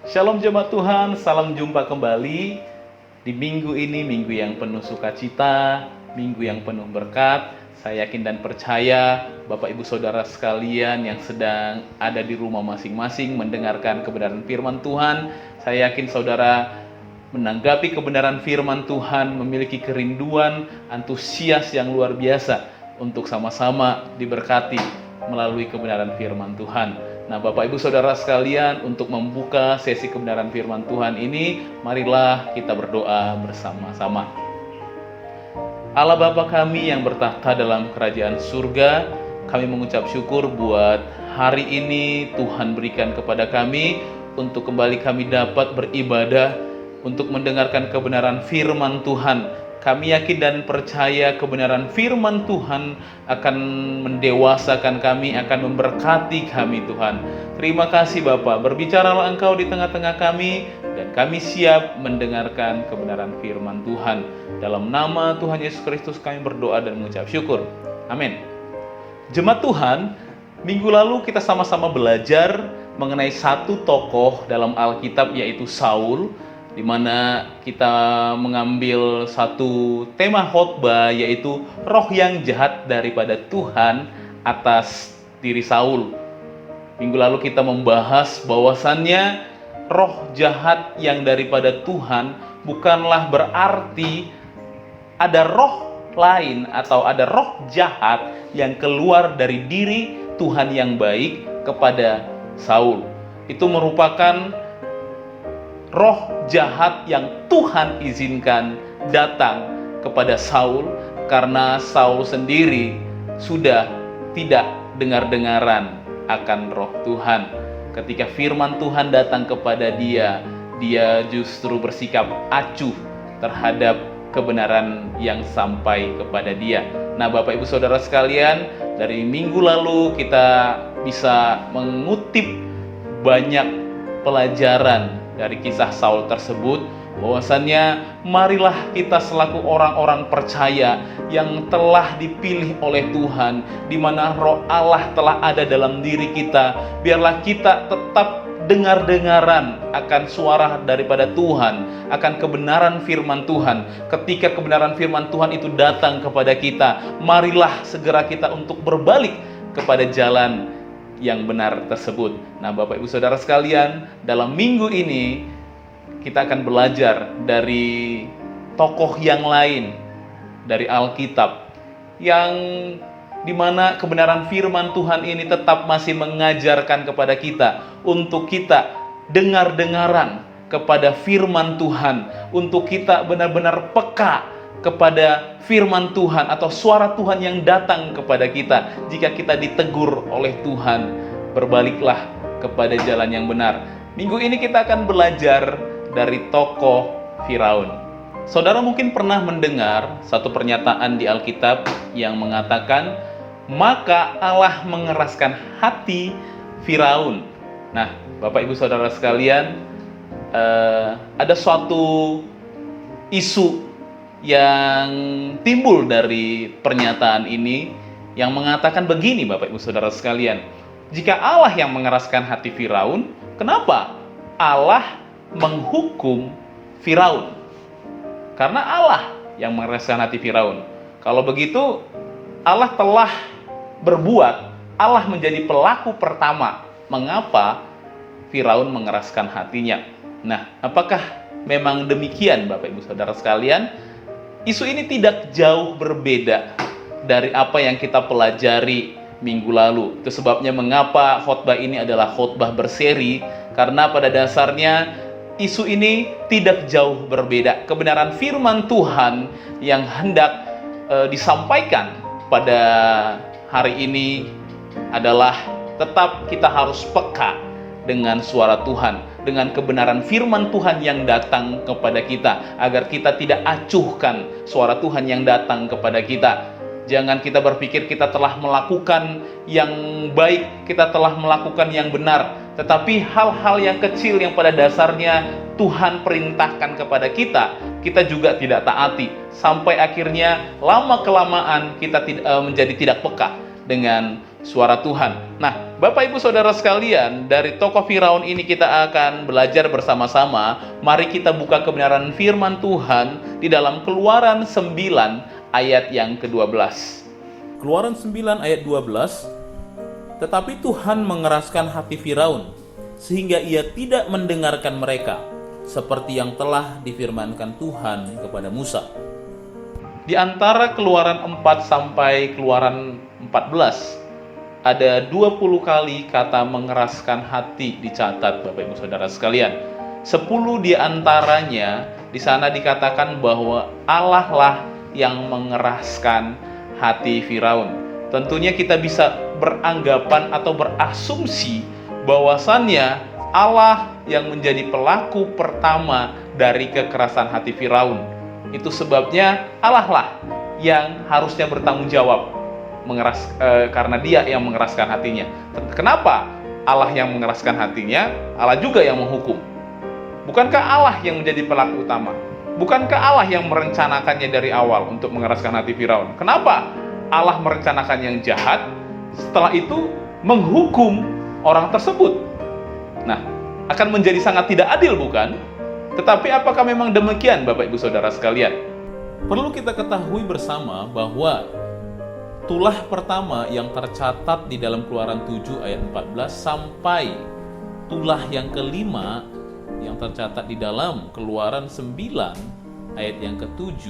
Shalom jemaat Tuhan, salam jumpa kembali di minggu ini, minggu yang penuh sukacita, minggu yang penuh berkat. Saya yakin dan percaya Bapak Ibu Saudara sekalian yang sedang ada di rumah masing-masing mendengarkan kebenaran firman Tuhan. Saya yakin saudara menanggapi kebenaran firman Tuhan, memiliki kerinduan, antusias yang luar biasa untuk sama-sama diberkati melalui kebenaran firman Tuhan. Nah, Bapak Ibu Saudara sekalian, untuk membuka sesi kebenaran firman Tuhan ini, marilah kita berdoa bersama-sama. Allah Bapa kami yang bertahta dalam kerajaan surga, kami mengucap syukur buat hari ini Tuhan berikan kepada kami untuk kembali kami dapat beribadah, untuk mendengarkan kebenaran firman Tuhan. Kami yakin dan percaya kebenaran firman Tuhan akan mendewasakan kami, akan memberkati kami Tuhan. Terima kasih Bapa, berbicaralah Engkau di tengah-tengah kami, dan kami siap mendengarkan kebenaran firman Tuhan. Dalam nama Tuhan Yesus Kristus kami berdoa dan mengucap syukur. Amin. Jemaat Tuhan, minggu lalu kita sama-sama belajar mengenai satu tokoh dalam Alkitab, yaitu Saul, di mana kita mengambil satu tema khotbah, yaitu roh yang jahat daripada Tuhan atas diri Saul. Minggu lalu kita membahas bahwasannya roh jahat yang daripada Tuhan bukanlah berarti ada roh lain atau ada roh jahat yang keluar dari diri Tuhan yang baik kepada Saul. Itu merupakan roh jahat yang Tuhan izinkan datang kepada Saul, karena Saul sendiri sudah tidak dengar-dengaran akan roh Tuhan. Ketika firman Tuhan datang kepada dia, dia justru bersikap acuh terhadap kebenaran yang sampai kepada dia. Nah, Bapak Ibu Saudara sekalian, dari minggu lalu kita bisa mengutip banyak pelajaran dari kisah Saul tersebut, bahwasannya marilah kita selaku orang-orang percaya yang telah dipilih oleh Tuhan, di mana roh Allah telah ada dalam diri kita, biarlah kita tetap dengar-dengaran akan suara daripada Tuhan, akan kebenaran firman Tuhan. Ketika kebenaran firman Tuhan itu datang kepada kita, marilah segera kita untuk berbalik kepada jalan yang benar tersebut. Nah, Bapak Ibu Saudara sekalian, dalam minggu ini kita akan belajar dari tokoh yang lain dari Alkitab, yang dimana kebenaran firman Tuhan ini tetap masih mengajarkan kepada kita untuk kita dengar-dengaran kepada firman Tuhan, untuk kita benar-benar peka kepada firman Tuhan atau suara Tuhan yang datang kepada kita. Jika kita ditegur oleh Tuhan, berbaliklah kepada jalan yang benar. Minggu ini kita akan belajar dari tokoh Firaun. Saudara mungkin pernah mendengar satu pernyataan di Alkitab yang mengatakan, maka Allah mengeraskan hati Firaun. Nah, Bapak Ibu Saudara sekalian, ada suatu isu yang timbul dari pernyataan ini yang mengatakan begini, Bapak Ibu Saudara sekalian. Jika Allah yang mengeraskan hati Firaun, kenapa Allah menghukum Firaun? Karena Allah yang mengeraskan hati Firaun. Kalau begitu, Allah telah berbuat, Allah menjadi pelaku pertama. Mengapa Firaun mengeraskan hatinya? Nah, apakah memang demikian, Bapak Ibu Saudara sekalian? Isu ini tidak jauh berbeda dari apa yang kita pelajari minggu lalu. Itu sebabnya mengapa khotbah ini adalah khotbah berseri, karena pada dasarnya isu ini tidak jauh berbeda. Kebenaran firman Tuhan yang hendak disampaikan pada hari ini adalah tetap kita harus peka dengan suara Tuhan, dengan kebenaran firman Tuhan yang datang kepada kita, agar kita tidak acuhkan suara Tuhan yang datang kepada kita. Jangan kita berpikir kita telah melakukan yang baik, kita telah melakukan yang benar, tetapi hal-hal yang kecil yang pada dasarnya Tuhan perintahkan kepada kita, kita juga tidak taati, sampai akhirnya lama-kelamaan kita menjadi tidak peka dengan suara Tuhan. Nah, Bapak Ibu Saudara sekalian, dari tokoh Firaun ini kita akan belajar bersama-sama. Mari kita buka kebenaran firman Tuhan di dalam Keluaran 9 ayat yang ke-12. Keluaran 9 ayat 12. Tetapi Tuhan mengeraskan hati Firaun, sehingga ia tidak mendengarkan mereka, seperti yang telah difirmankan Tuhan kepada Musa. Di antara Keluaran 4 sampai Keluaran 14, ada 20 kali kata mengeraskan hati dicatat, Bapak Ibu Saudara sekalian. 10 di antaranya di sana dikatakan bahwa Allah lah yang mengeraskan hati Firaun. Tentunya kita bisa beranggapan atau berasumsi bahwasannya Allah yang menjadi pelaku pertama dari kekerasan hati Firaun. Itu sebabnya Allah lah yang harusnya bertanggung jawab karena dia yang mengeraskan hatinya. Kenapa Allah yang mengeraskan hatinya? Allah juga yang menghukum. Bukankah Allah yang menjadi pelaku utama? Bukankah Allah yang merencanakannya dari awal untuk mengeraskan hati Firaun? Kenapa Allah merencanakan yang jahat, setelah itu menghukum orang tersebut? Nah, akan menjadi sangat tidak adil, bukan? Tetapi apakah memang demikian, Bapak Ibu Saudara sekalian? Perlu kita ketahui bersama bahwa tulah pertama yang tercatat di dalam Keluaran 7 ayat 14 sampai tulah yang kelima yang tercatat di dalam Keluaran 9 ayat yang ke-7,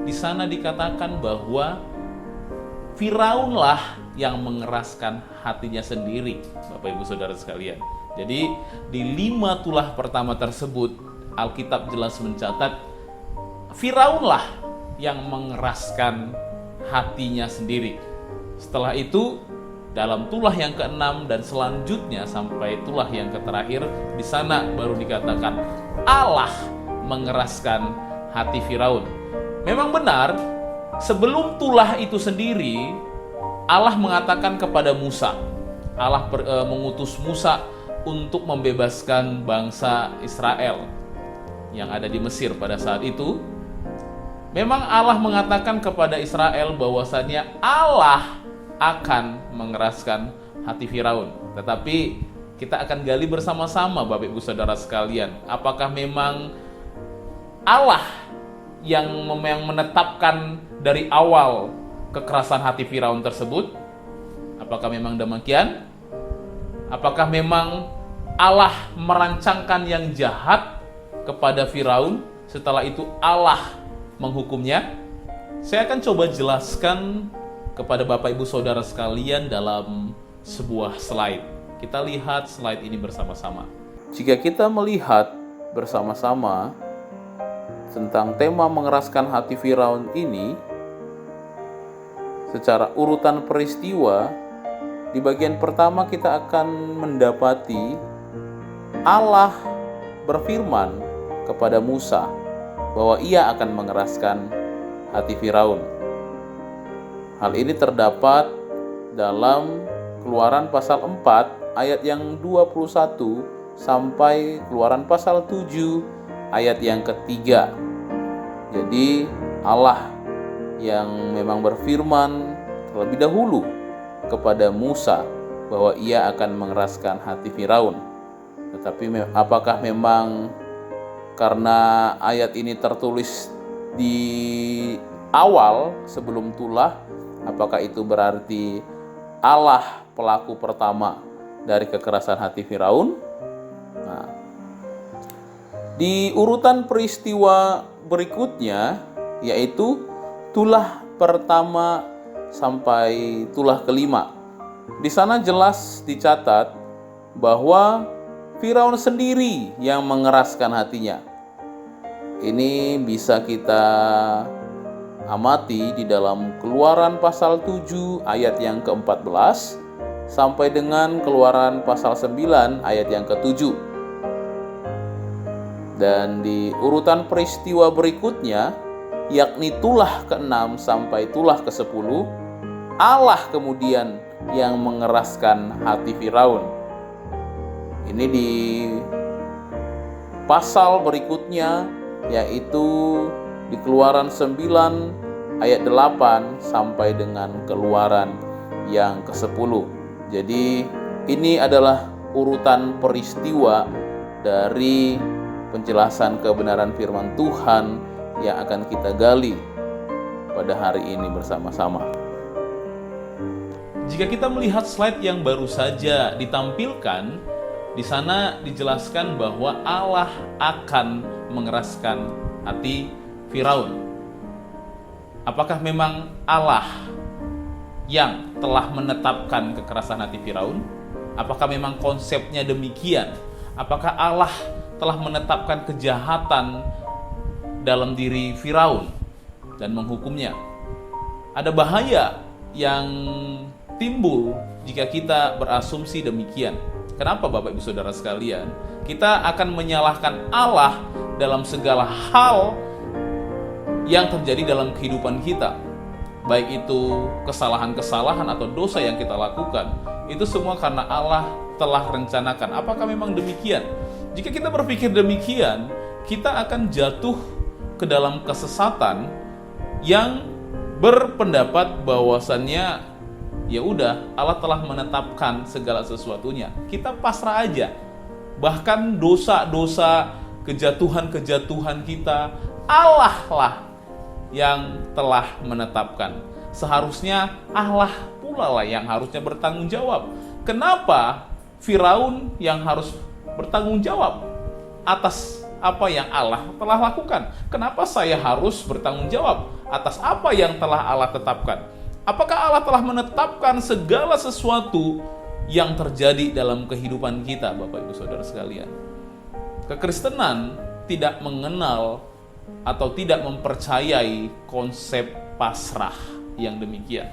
di sana dikatakan bahwa Firaunlah yang mengeraskan hatinya sendiri, Bapak Ibu Saudara sekalian. Jadi di 5 tulah pertama tersebut Alkitab jelas mencatat Firaunlah yang mengeraskan hatinya sendiri. Setelah itu dalam tulah yang ke-6 dan selanjutnya sampai tulah yang terakhir, di sana baru dikatakan Allah mengeraskan hati Firaun. Memang benar, sebelum tulah itu sendiri Allah mengatakan kepada Musa, Allah mengutus Musa untuk membebaskan bangsa Israel yang ada di Mesir pada saat itu. Memang Allah mengatakan kepada Israel bahwasannya Allah akan mengeraskan hati Firaun. Tetapi kita akan gali bersama-sama, Bapak Ibu Saudara sekalian, apakah memang Allah yang menetapkan dari awal kekerasan hati Firaun tersebut? Apakah memang demikian? Apakah memang Allah merancangkan yang jahat kepada Firaun, setelah itu Allah menghukumnya? Saya akan coba jelaskan kepada Bapak Ibu Saudara sekalian dalam sebuah slide. Kita lihat slide ini bersama-sama. Jika kita melihat bersama-sama tentang tema mengeraskan hati Firaun ini secara urutan peristiwa, di bagian pertama kita akan mendapati Allah berfirman kepada Musa bahwa ia akan mengeraskan hati Firaun. Hal ini terdapat dalam Keluaran pasal 4 ayat yang 21 sampai Keluaran pasal 7 ayat yang ketiga. Jadi Allah yang memang berfirman terlebih dahulu kepada Musa bahwa ia akan mengeraskan hati Firaun. Tetapi apakah memang karena ayat ini tertulis di awal sebelum tulah, apakah itu berarti Allah pelaku pertama dari kekerasan hati Firaun? Nah, di urutan peristiwa berikutnya, yaitu tulah pertama sampai tulah kelima, di sana jelas dicatat bahwa Firaun sendiri yang mengeraskan hatinya. Ini bisa kita amati di dalam Keluaran pasal 7 ayat yang ke-14 sampai dengan Keluaran pasal 9 ayat yang ke-7. Dan di urutan peristiwa berikutnya, yakni tulah ke-6 sampai tulah ke-10, Allah kemudian yang mengeraskan hati Firaun. Ini di pasal berikutnya, yaitu di Keluaran 9 ayat 8 sampai dengan Keluaran yang ke-10. Jadi Ini adalah urutan peristiwa dari penjelasan kebenaran firman Tuhan yang akan kita gali pada hari ini bersama-sama. Jika kita melihat slide yang baru saja ditampilkan, di sana dijelaskan bahwa Allah akan mengeraskan hati Firaun. Apakah memang Allah yang telah menetapkan kekerasan hati Firaun? Apakah memang konsepnya demikian? Apakah Allah telah menetapkan kejahatan dalam diri Firaun dan menghukumnya? Ada bahaya yang timbul jika kita berasumsi demikian. Kenapa Bapak Ibu Saudara sekalian? Kita akan menyalahkan Allah dalam segala hal yang terjadi dalam kehidupan kita. Baik itu kesalahan-kesalahan atau dosa yang kita lakukan, itu semua karena Allah telah rencanakan. Apakah memang demikian? Jika kita berpikir demikian, kita akan jatuh ke dalam kesesatan yang berpendapat bahwasannya ya udah, Allah telah menetapkan segala sesuatunya. Kita pasrah aja. Bahkan dosa-dosa, kejatuhan-kejatuhan kita, Allah lah yang telah menetapkan. Seharusnya Allah pula lah yang harusnya bertanggung jawab. Kenapa Firaun yang harus bertanggung jawab atas apa yang Allah telah lakukan? Kenapa saya harus bertanggung jawab atas apa yang telah Allah tetapkan? Apakah Allah telah menetapkan segala sesuatu yang terjadi dalam kehidupan kita, Bapak Ibu Saudara sekalian? Kekristenan tidak mengenal atau tidak mempercayai konsep pasrah yang demikian.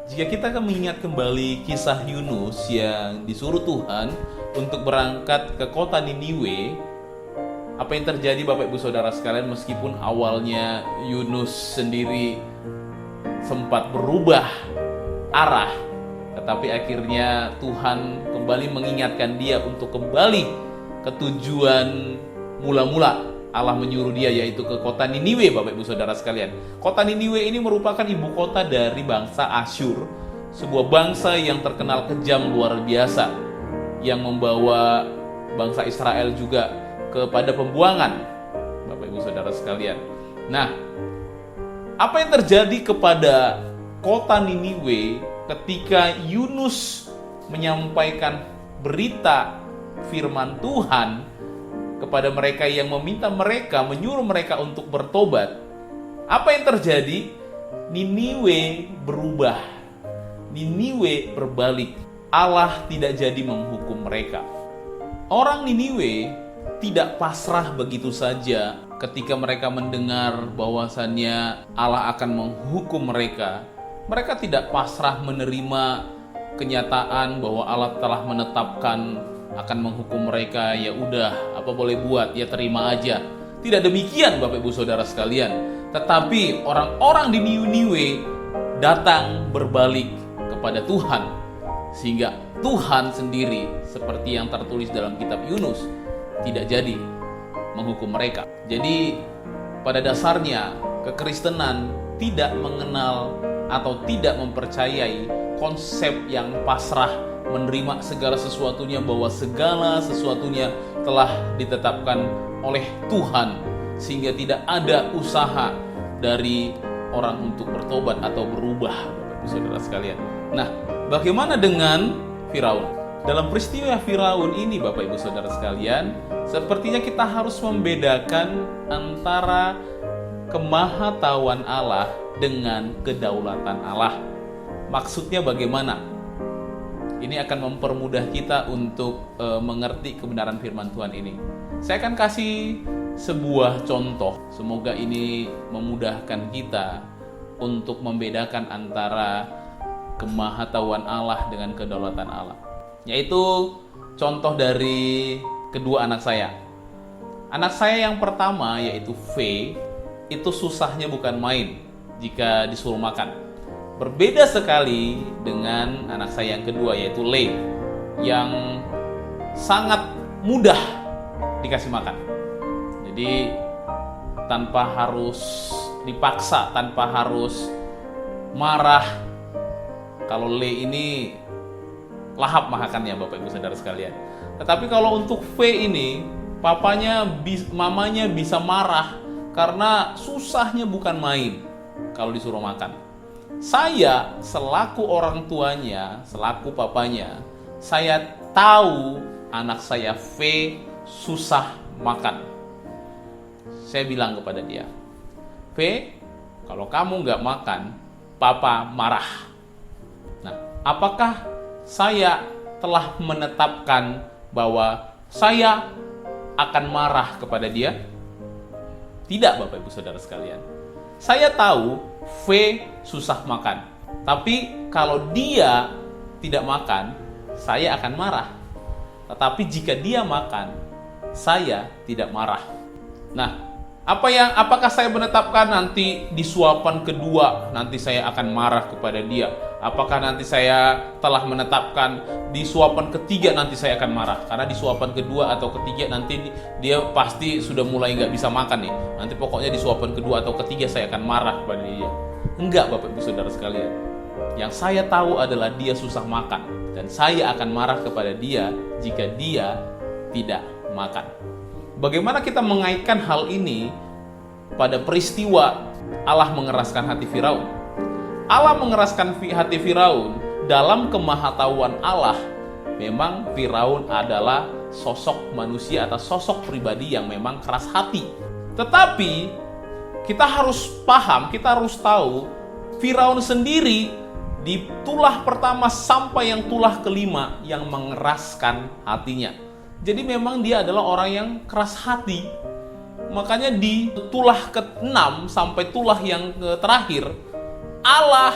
Jika kita akan mengingat kembali kisah Yunus yang disuruh Tuhan untuk berangkat ke kota Niniwe, apa yang terjadi Bapak Ibu Saudara sekalian? Meskipun awalnya Yunus sendiri sempat berubah arah, tetapi akhirnya Tuhan kembali mengingatkan dia untuk kembali ke tujuan mula-mula Allah menyuruh dia, yaitu ke kota Niniwe, Bapak Ibu Saudara sekalian. Kota Niniwe ini merupakan ibu kota dari bangsa Asyur, sebuah bangsa yang terkenal kejam luar biasa, yang membawa bangsa Israel juga kepada pembuangan, Bapak Ibu Saudara sekalian. Nah, apa yang terjadi kepada kota Niniwe ketika Yunus menyampaikan berita firman Tuhan kepada mereka yang menyuruh mereka untuk bertobat? Apa yang terjadi? Niniwe berubah. Niniwe berbalik. Allah tidak jadi menghukum mereka. Orang Niniwe tidak pasrah begitu saja ketika mereka mendengar bahwasannya Allah akan menghukum mereka. Mereka tidak pasrah menerima kenyataan bahwa Allah telah menetapkan akan menghukum mereka. Ya udah, apa boleh buat, ya terima aja. Tidak demikian Bapak Ibu Saudara sekalian. Tetapi orang-orang di Niniwe datang berbalik kepada Tuhan, sehingga Tuhan sendiri, seperti yang tertulis dalam kitab Yunus, tidak jadi menghukum mereka. Jadi pada dasarnya kekristenan tidak mengenal atau tidak mempercayai konsep yang pasrah, menerima segala sesuatunya, bahwa segala sesuatunya telah ditetapkan oleh Tuhan, sehingga tidak ada usaha dari orang untuk bertobat atau berubah, Bapak Ibu Saudara sekalian. Nah, bagaimana dengan Firaun? Dalam peristiwa Firaun ini, Bapak Ibu Saudara sekalian, sepertinya kita harus membedakan antara kemahatauan Allah dengan kedaulatan Allah. Maksudnya bagaimana? Ini akan mempermudah kita untuk mengerti kebenaran firman Tuhan ini. Saya akan kasih sebuah contoh. Semoga ini memudahkan kita untuk membedakan antara kemahatauan Allah dengan kedaulatan Allah. Yaitu contoh dari kedua anak saya. Anak saya yang pertama, yaitu V, itu susahnya bukan main jika disuruh makan. Berbeda sekali dengan anak saya yang kedua, yaitu Le, yang sangat mudah dikasih makan. Jadi tanpa harus dipaksa, tanpa harus marah. Kalau Le ini lahap makannya Bapak Ibu Saudara sekalian. Tetapi kalau untuk V ini, mamanya bisa marah karena susahnya bukan main kalau disuruh makan. Saya selaku orang tuanya, selaku papanya, saya tahu anak saya V susah makan. Saya bilang kepada dia, V, kalau kamu nggak makan, Papa marah. Nah, apakah saya telah menetapkan bahwa saya akan marah kepada dia? Tidak, Bapak Ibu Saudara sekalian. Saya tahu V susah makan. Tapi kalau dia tidak makan, saya akan marah. Tetapi jika dia makan, saya tidak marah. Nah, apakah saya menetapkan nanti di suapan kedua nanti saya akan marah kepada dia? Apakah nanti saya telah menetapkan di suapan ketiga nanti saya akan marah? Karena di suapan kedua atau ketiga nanti dia pasti sudah mulai nggak bisa makan nih. Nanti pokoknya di suapan kedua atau ketiga saya akan marah kepada dia. Enggak, Bapak Ibu Saudara sekalian. Yang saya tahu adalah dia susah makan. Dan saya akan marah kepada dia jika dia tidak makan. Bagaimana kita mengaitkan hal ini pada peristiwa Allah mengeraskan hati Firaun? Allah mengeraskan hati Firaun dalam kemahatauan Allah. Memang Firaun adalah sosok manusia atau sosok pribadi yang memang keras hati. Tetapi kita harus paham, kita harus tahu Firaun sendiri di tulah pertama sampai yang tulah kelima yang mengeraskan hatinya. Jadi memang dia adalah orang yang keras hati. Makanya di tulah ke-6 sampai tulah yang terakhir, Allah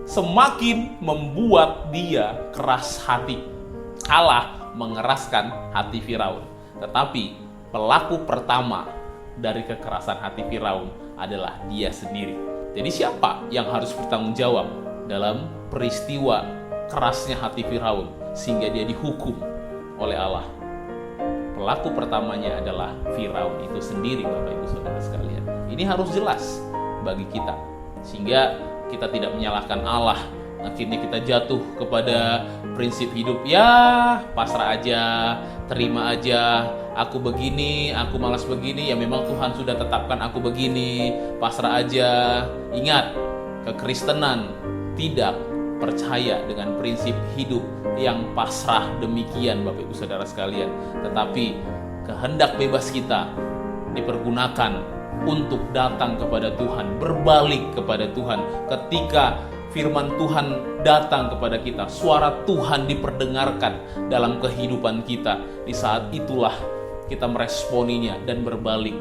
semakin membuat dia keras hati. Allah mengeraskan hati Firaun. Tetapi pelaku pertama dari kekerasan hati Firaun adalah dia sendiri. Jadi siapa yang harus bertanggung jawab dalam peristiwa kerasnya hati Firaun sehingga dia dihukum oleh Allah? Pelaku pertamanya adalah Firaun itu sendiri, Bapak Ibu Saudara sekalian. Ini harus jelas bagi kita, sehingga kita tidak menyalahkan Allah. Akhirnya kita jatuh kepada prinsip hidup, ya pasrah aja, terima aja, aku begini, aku malas begini, ya memang Tuhan sudah tetapkan aku begini, pasrah aja. Ingat, kekristenan tidak percaya dengan prinsip hidup yang pasrah demikian, Bapak Ibu Saudara sekalian. Tetapi kehendak bebas kita dipergunakan untuk datang kepada Tuhan, berbalik kepada Tuhan. Ketika firman Tuhan datang kepada kita, suara Tuhan diperdengarkan dalam kehidupan kita. Di saat itulah kita meresponinya dan berbalik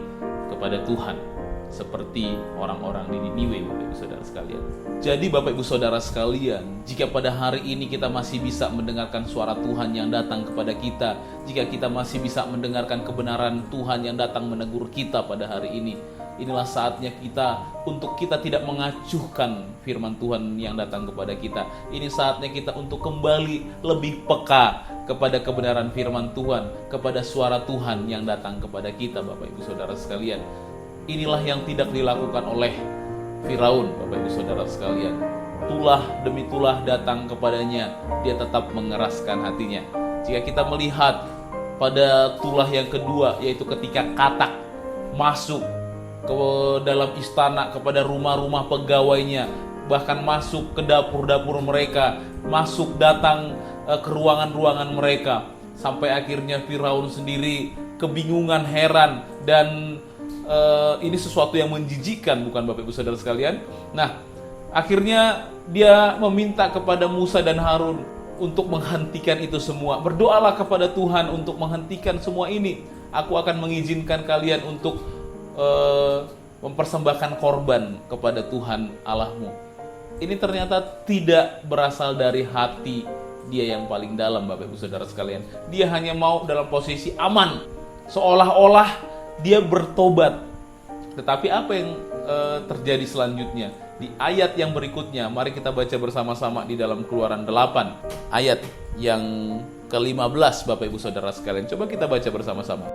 kepada Tuhan, seperti orang-orang di Niniwe, Bapak Ibu Saudara sekalian. Jadi Bapak Ibu Saudara sekalian, jika pada hari ini kita masih bisa mendengarkan suara Tuhan yang datang kepada kita, jika kita masih bisa mendengarkan kebenaran Tuhan yang datang menegur kita pada hari ini, inilah saatnya kita untuk kita tidak mengacuhkan firman Tuhan yang datang kepada kita. Ini saatnya kita untuk kembali lebih peka kepada kebenaran firman Tuhan, kepada suara Tuhan yang datang kepada kita, Bapak Ibu Saudara sekalian. Inilah yang tidak dilakukan oleh Firaun, Bapak Ibu Saudara sekalian. Tulah demi tulah datang kepadanya, dia tetap mengeraskan hatinya. Jika kita melihat pada tulah yang kedua, yaitu ketika katak masuk ke dalam istana, kepada rumah-rumah pegawainya, bahkan masuk ke dapur-dapur mereka, masuk datang ke ruangan-ruangan mereka, sampai akhirnya Firaun sendiri kebingungan, heran, dan ini sesuatu yang menjijikkan, bukan Bapak Ibu Saudara sekalian. Nah, akhirnya dia meminta kepada Musa dan Harun untuk menghentikan itu semua. Berdoalah kepada Tuhan untuk menghentikan semua ini. Aku akan mengizinkan kalian untuk mempersembahkan korban kepada Tuhan Allahmu. Ini ternyata tidak berasal dari hati dia yang paling dalam, Bapak Ibu Saudara sekalian. Dia hanya mau dalam posisi aman, seolah-olah dia bertobat. Tetapi apa yang terjadi selanjutnya? Di ayat yang berikutnya, mari kita baca bersama-sama di dalam Keluaran 8, ayat yang ke-15, Bapak Ibu Saudara sekalian. Coba kita baca bersama-sama.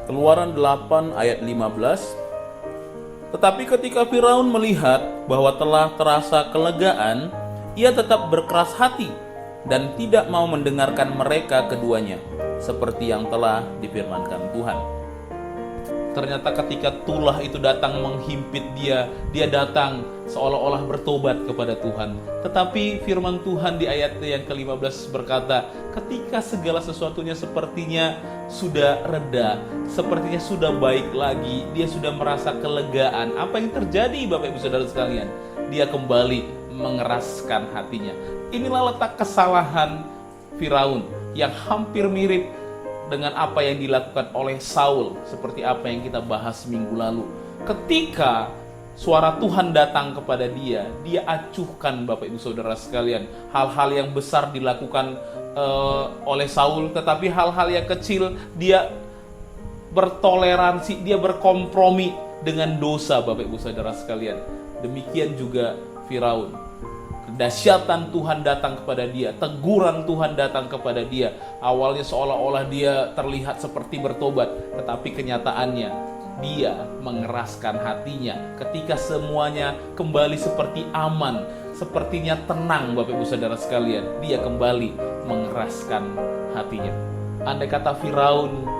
Keluaran 8 ayat 15. Tetapi ketika Firaun melihat bahwa telah terasa kelegaan, ia tetap berkeras hati dan tidak mau mendengarkan mereka keduanya, seperti yang telah difirmankan Tuhan. Ternyata ketika tulah itu datang menghimpit dia datang seolah-olah bertobat kepada Tuhan. Tetapi firman Tuhan di ayat yang ke-15 berkata, ketika segala sesuatunya sepertinya sudah reda, sepertinya sudah baik lagi, dia sudah merasa kelegaan. Apa yang terjadi Bapak Ibu Saudara sekalian? Dia kembali mengeraskan hatinya. Inilah letak kesalahan Firaun yang hampir mirip dengan apa yang dilakukan oleh Saul, seperti apa yang kita bahas minggu lalu. Ketika suara Tuhan datang kepada dia acuhkan Bapak Ibu Saudara sekalian. Hal-hal yang besar dilakukan oleh Saul, tetapi hal-hal yang kecil dia bertoleransi, dia berkompromi dengan dosa Bapak Ibu Saudara sekalian. Demikian juga Firaun. Kedahsyatan Tuhan datang kepada dia, teguran Tuhan datang kepada dia. Awalnya seolah-olah dia terlihat seperti bertobat, tetapi kenyataannya dia mengeraskan hatinya. Ketika semuanya kembali seperti aman, sepertinya tenang Bapak Ibu Saudara sekalian, dia kembali mengeraskan hatinya. Andai kata Firaun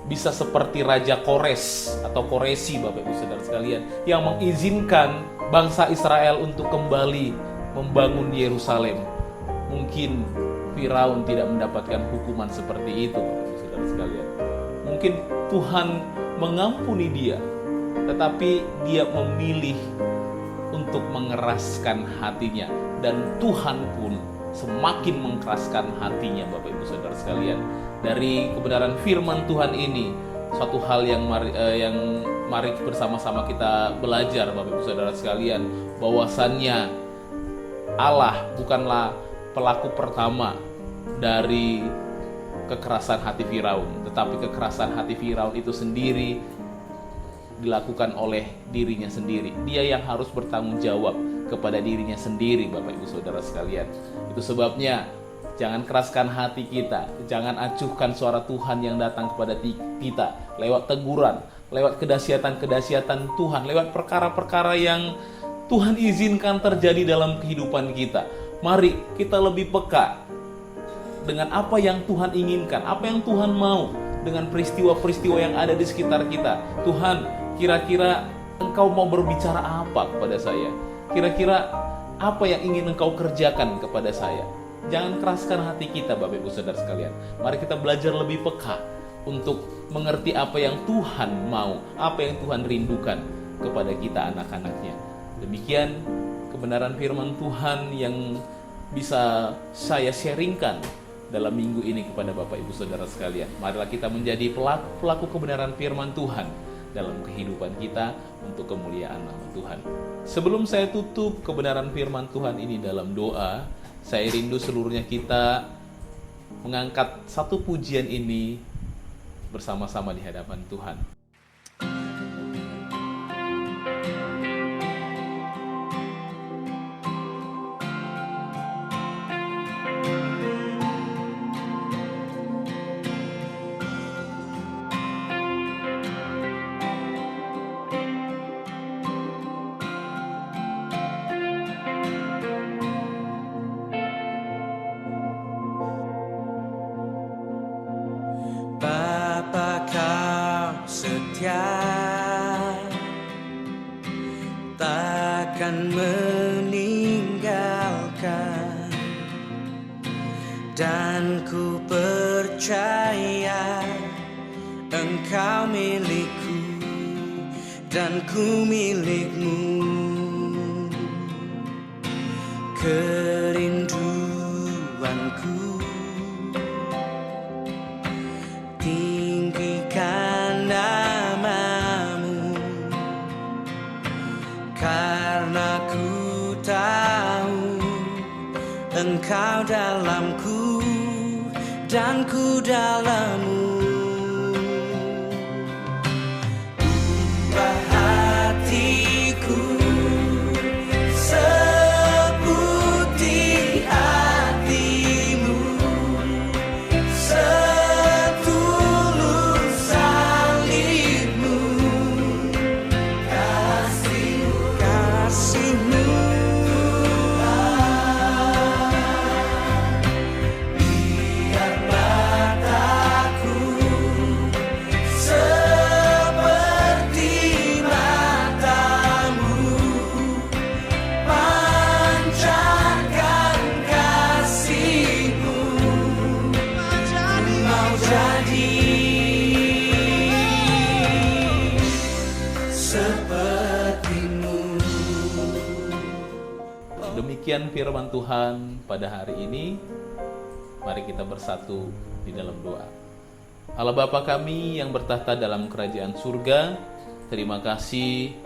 bisa seperti Raja Kores atau Koresi Bapak Ibu Saudara sekalian, yang mengizinkan bangsa Israel untuk kembali membangun Yerusalem, mungkin Firaun tidak mendapatkan hukuman seperti itu Bapak Ibu Saudara sekalian. Mungkin Tuhan mengampuni dia, tetapi dia memilih untuk mengeraskan hatinya, dan Tuhan pun semakin mengeraskan hatinya Bapak Ibu Saudara sekalian. Dari kebenaran firman Tuhan ini, suatu hal yang mari bersama-sama kita belajar Bapak Ibu Saudara sekalian, bahwasannya Allah bukanlah pelaku pertama dari kekerasan hati Firaun, tetapi kekerasan hati Firaun itu sendiri dilakukan oleh dirinya sendiri. Dia yang harus bertanggung jawab kepada dirinya sendiri Bapak Ibu Saudara sekalian. Itu sebabnya jangan keraskan hati kita, jangan acuhkan suara Tuhan yang datang kepada kita lewat teguran, lewat kedahsyatan-kedahsyatan Tuhan, lewat perkara-perkara yang Tuhan izinkan terjadi dalam kehidupan kita. Mari kita lebih peka dengan apa yang Tuhan inginkan, apa yang Tuhan mau, dengan peristiwa-peristiwa yang ada di sekitar kita. Tuhan, kira-kira Engkau mau berbicara apa kepada saya? Kira-kira apa yang ingin Engkau kerjakan kepada saya? Jangan keraskan hati kita Bapak Ibu Saudara sekalian. Mari kita belajar lebih peka untuk mengerti apa yang Tuhan mau, apa yang Tuhan rindukan kepada kita anak-anaknya. Demikian kebenaran firman Tuhan yang bisa saya sharingkan dalam minggu ini kepada Bapak Ibu Saudara sekalian. Marilah kita menjadi pelaku kebenaran firman Tuhan dalam kehidupan kita untuk kemuliaan nama Tuhan. Sebelum saya tutup kebenaran firman Tuhan ini dalam doa, saya rindu seluruhnya kita mengangkat satu pujian ini bersama-sama di hadapan Tuhan. Takkan meninggalkan, dan ku percaya Engkau milikku dan ku milikmu. Kerinduanku tinggikan namamu, karena ku tahu Engkau dalamku dan ku dalammu. Ubah hatiku seputih hatimu, setulus salibmu, kasihmu Demikian firman Tuhan pada hari ini. Mari kita bersatu di dalam doa. Allah Bapa kami yang bertahta dalam kerajaan surga, terima kasih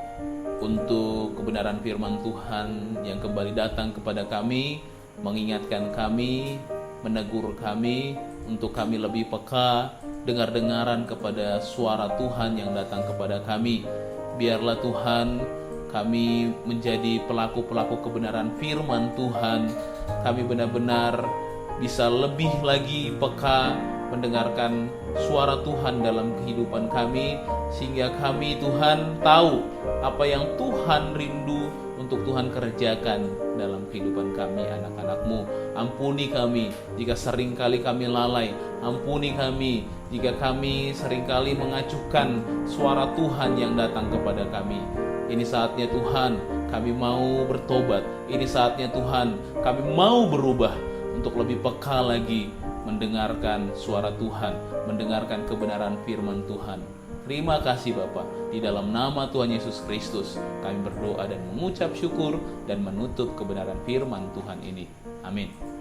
untuk kebenaran firman Tuhan yang kembali datang kepada kami, mengingatkan kami, menegur kami, untuk kami lebih peka, dengar-dengaran kepada suara Tuhan yang datang kepada kami. Biarlah Tuhan, kami menjadi pelaku-pelaku kebenaran firman Tuhan. Kami benar-benar bisa lebih lagi peka mendengarkan suara Tuhan dalam kehidupan kami, sehingga kami Tuhan tahu apa yang Tuhan rindu untuk Tuhan kerjakan dalam kehidupan kami, anak-anak-Mu. Ampuni kami jika seringkali kami lalai. Ampuni kami jika kami seringkali mengacuhkan suara Tuhan yang datang kepada kami. Ini saatnya Tuhan, kami mau bertobat. Ini saatnya Tuhan, kami mau berubah untuk lebih peka lagi mendengarkan suara Tuhan, mendengarkan kebenaran firman Tuhan. Terima kasih Bapa. Di dalam nama Tuhan Yesus Kristus kami berdoa dan mengucap syukur dan menutup kebenaran firman Tuhan ini. Amin.